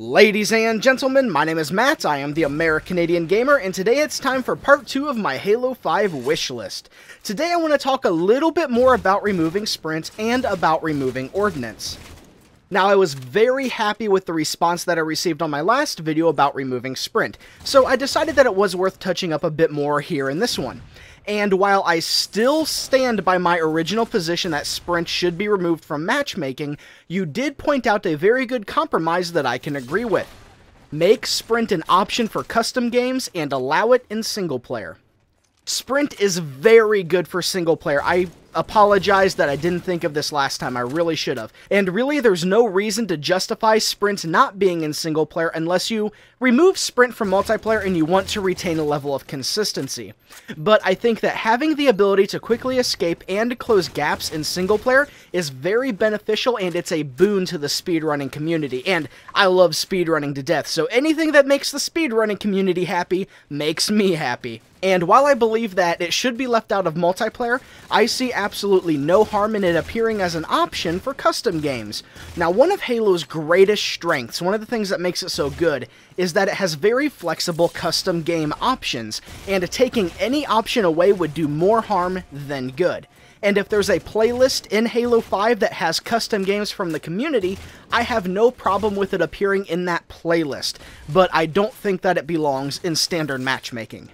Ladies and gentlemen, my name is Matt, I am the American-Canadian Gamer, and today it's time for part 2 of my Halo 5 wishlist. Today I want to talk a little bit more about removing Sprint and about removing Ordnance. Now, I was very happy with the response that I received on my last video about removing Sprint, so I decided that it was worth touching up a bit more here in this one. And while I still stand by my original position that Sprint should be removed from matchmaking, you did point out a very good compromise that I can agree with. Make Sprint an option for custom games and allow it in single player. Sprint is very good for single player. I apologize that I didn't think of this last time. I really should have. And really, there's no reason to justify Sprint not being in single player unless you remove Sprint from multiplayer and you want to retain a level of consistency. But I think that having the ability to quickly escape and close gaps in single player is very beneficial, and it's a boon to the speedrunning community. And I love speedrunning to death, so anything that makes the speedrunning community happy makes me happy. And while I believe that it should be left out of multiplayer, I see absolutely no harm in it appearing as an option for custom games. Now, one of Halo's greatest strengths, one of the things that makes it so good, is that it has very flexible custom game options, and taking any option away would do more harm than good. And if there's a playlist in Halo 5 that has custom games from the community, I have no problem with it appearing in that playlist, but I don't think that it belongs in standard matchmaking.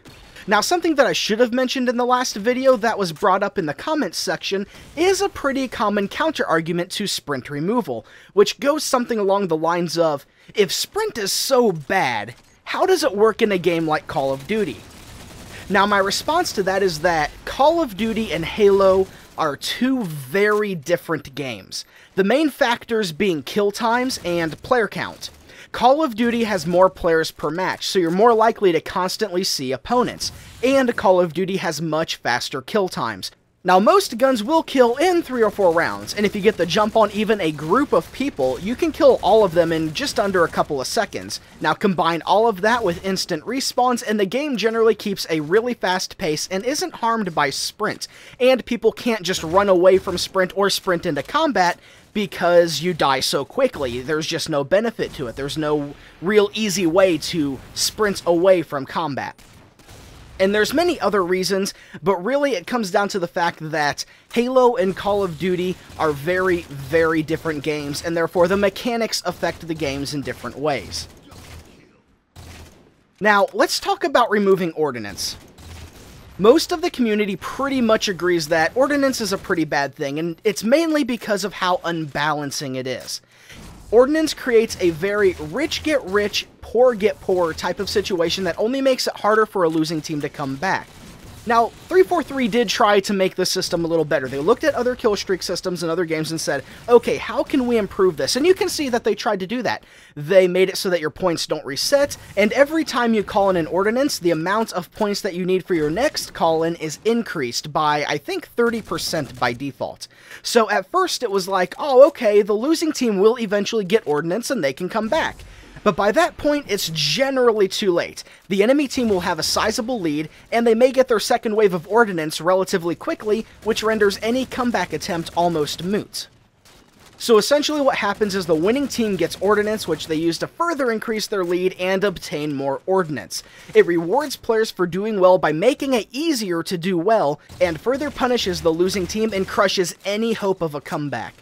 Now, something that I should have mentioned in the last video that was brought up in the comments section is a pretty common counter-argument to Sprint removal, which goes something along the lines of, if Sprint is so bad, how does it work in a game like Call of Duty? Now, my response to that is that Call of Duty and Halo are two very different games, the main factors being kill times and player count. Call of Duty has more players per match, so you're more likely to constantly see opponents, and Call of Duty has much faster kill times. Now, most guns will kill in 3 or 4 rounds, and if you get the jump on even a group of people, you can kill all of them in just under a couple of seconds. Now, combine all of that with instant respawns, and the game generally keeps a really fast pace and isn't harmed by Sprint, and people can't just run away from Sprint or sprint into combat because you die so quickly. There's just no benefit to it. There's no real easy way to sprint away from combat. And there's many other reasons, but really it comes down to the fact that Halo and Call of Duty are very, very different games, and therefore the mechanics affect the games in different ways. Now, let's talk about removing Ordnance. Most of the community pretty much agrees that Ordnance is a pretty bad thing, and it's mainly because of how unbalancing it is. Ordnance creates a very rich get rich, poor get poor type of situation that only makes it harder for a losing team to come back. Now, 343 did try to make the system a little better. They looked at other kill streak systems in other games and said, okay, how can we improve this? And you can see that they tried to do that. They made it so that your points don't reset, and every time you call in an Ordnance, the amount of points that you need for your next call-in is increased by, I think, 30% by default. So at first it was like, oh, okay, the losing team will eventually get Ordnance and they can come back. But by that point, it's generally too late. The enemy team will have a sizable lead, and they may get their second wave of Ordnance relatively quickly, which renders any comeback attempt almost moot. So essentially what happens is the winning team gets Ordnance, which they use to further increase their lead and obtain more Ordnance. It rewards players for doing well by making it easier to do well, and further punishes the losing team and crushes any hope of a comeback.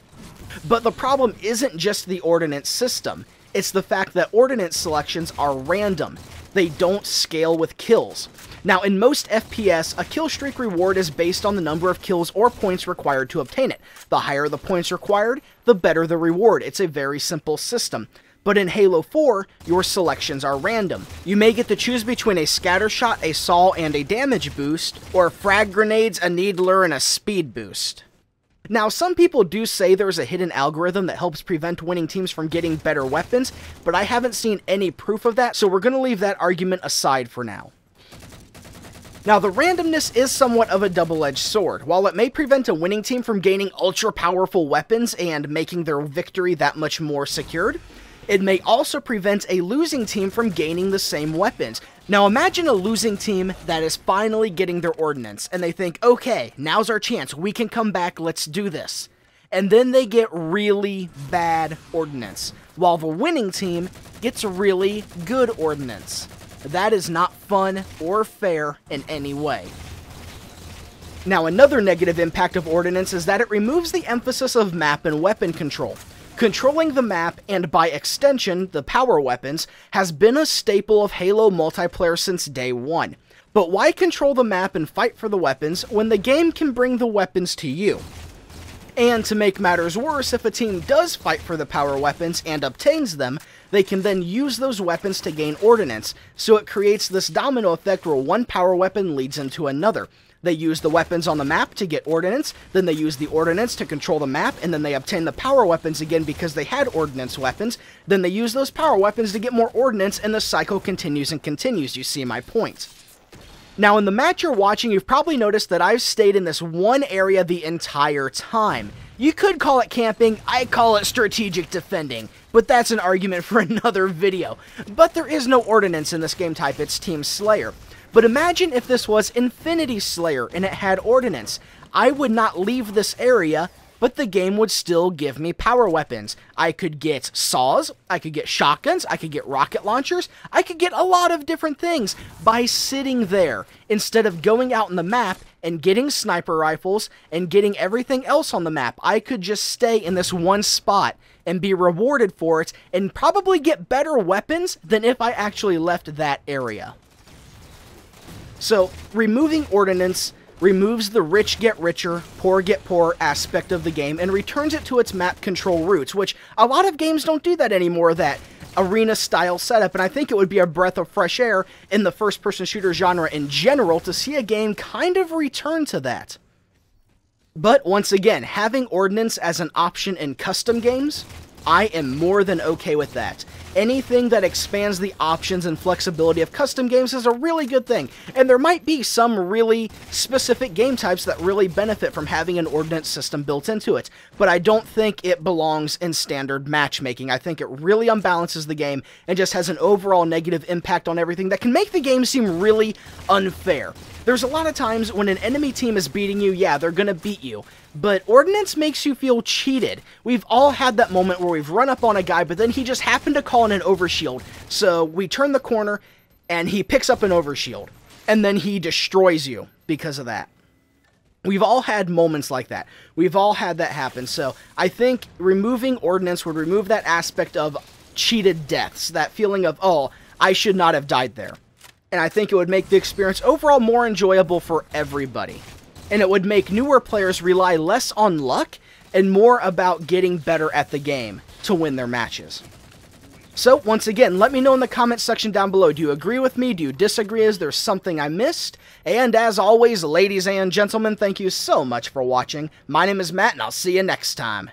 But the problem isn't just the Ordnance system. It's the fact that Ordnance selections are random. They don't scale with kills. Now, in most FPS, a kill streak reward is based on the number of kills or points required to obtain it. The higher the points required, the better the reward. It's a very simple system. But in Halo 4, your selections are random. You may get to choose between a scatter shot, a saw, and a damage boost, or frag grenades, a needler, and a speed boost. Now, some people do say there's a hidden algorithm that helps prevent winning teams from getting better weapons, but I haven't seen any proof of that, so we're going to leave that argument aside for now. Now, the randomness is somewhat of a double-edged sword. While it may prevent a winning team from gaining ultra-powerful weapons and making their victory that much more secured, it may also prevent a losing team from gaining the same weapons. Now imagine a losing team that is finally getting their Ordnance, and they think, okay, now's our chance, we can come back, let's do this. and then they get really bad ordnance, while the winning team gets really good ordnance. That is not fun or fair in any way. Now, another negative impact of Ordnance is that it removes the emphasis of map and weapon control. Controlling the map, and by extension, the power weapons, has been a staple of Halo multiplayer since day one. But why control the map and fight for the weapons when the game can bring the weapons to you? And to make matters worse, if a team does fight for the power weapons and obtains them, they can then use those weapons to gain ordnance, so it creates this domino effect where one power weapon leads into another. They use the weapons on the map to get ordnance, then they use the ordnance to control the map, and then they obtain the power weapons again because they had ordnance weapons, then they use those power weapons to get more ordnance, and the cycle continues and continues. You see my point. Now, in the match you're watching, you've probably noticed that I've stayed in this one area the entire time. You could call it camping, I call it strategic defending, but that's an argument for another video. But there is no ordnance in this game type, it's Team Slayer. But imagine if this was Infinity Slayer and it had ordnance. I would not leave this area, but the game would still give me power weapons. I could get saws, I could get shotguns, I could get rocket launchers, I could get a lot of different things by sitting there instead of going out on the map and getting sniper rifles and getting everything else on the map. I could just stay in this one spot and be rewarded for it and probably get better weapons than if I actually left that area. So, removing ordnance removes the rich get richer, poor get poorer aspect of the game and returns it to its map control roots, which a lot of games don't do that anymore, that arena-style setup, and I think it would be a breath of fresh air in the first-person shooter genre in general to see a game kind of return to that. But, once again, having ordnance as an option in custom games, I am more than okay with that. Anything that expands the options and flexibility of custom games is a really good thing, and there might be some really specific game types that really benefit from having an ordnance system built into it, but I don't think it belongs in standard matchmaking. I think it really unbalances the game and just has an overall negative impact on everything that can make the game seem really unfair. There's a lot of times when an enemy team is beating you, yeah, they're gonna beat you, but ordnance makes you feel cheated. We've all had that moment where we've run up on a guy, but then he just happened to call in an overshield, so we turn the corner, and he picks up an overshield, and then he destroys you because of that. We've all had moments like that. We've all had that happen, so I think removing ordnance would remove that aspect of cheated deaths, that feeling of, oh, I should not have died there. And I think it would make the experience overall more enjoyable for everybody. And it would make newer players rely less on luck and more about getting better at the game to win their matches. So, once again, let me know in the comments section down below. Do you agree with me? Do you disagree? Is there something I missed? And as always, ladies and gentlemen, thank you so much for watching. My name is Matt, and I'll see you next time.